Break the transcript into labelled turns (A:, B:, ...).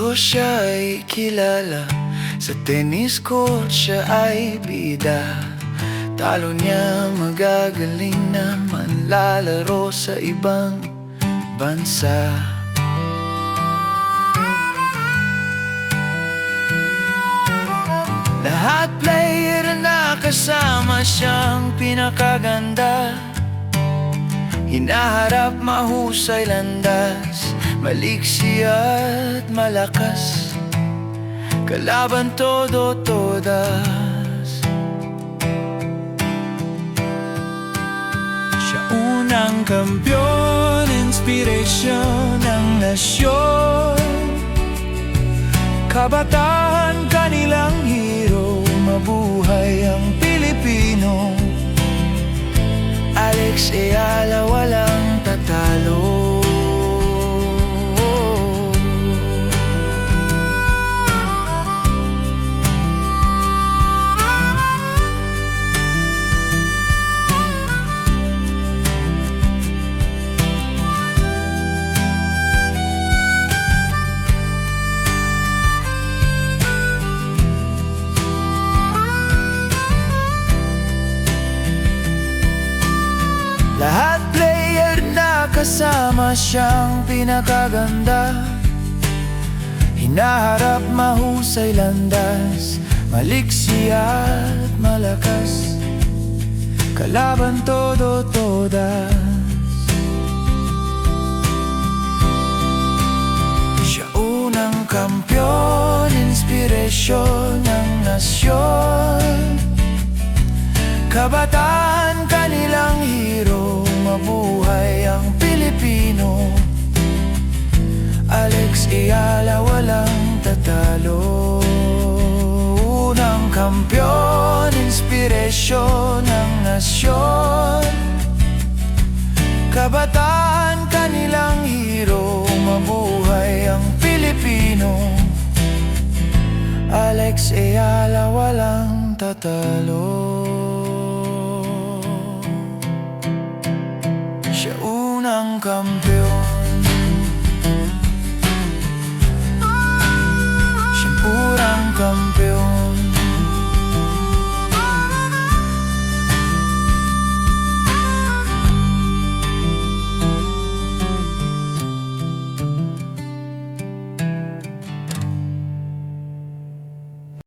A: ko siya ay kilala, sa tennis court siya ay bida. Talo niya magagaling na manlalaro sa ibang bansa. Lahat player na kasama siyang pinakaganda. Hinaharap mahusay landas, maliksi at malakas, kalaban todo todas. Siya unang kampiyon, inspirasyon ng nasyon. Kabataan kanilang hero, mabuhay ang Pilipino. Alex Eala, walang tatalo. Lahat player na kasama siyang pinakaganda. Hinaharap mahusay landas, maliksi at malakas, kalaban todo todas. Siya unang kampiyon, inspirasyon ng nasyon. Kabataan kanilang hero, mabuhay ang Pilipino. Alex Eala, walang tatalo. Unang kampiyon, inspirasyon ng nasyon. Kabataan kanilang hero, mabuhay ang Pilipino. Alex Eala, walang tatalo. Siya unang kampiyon,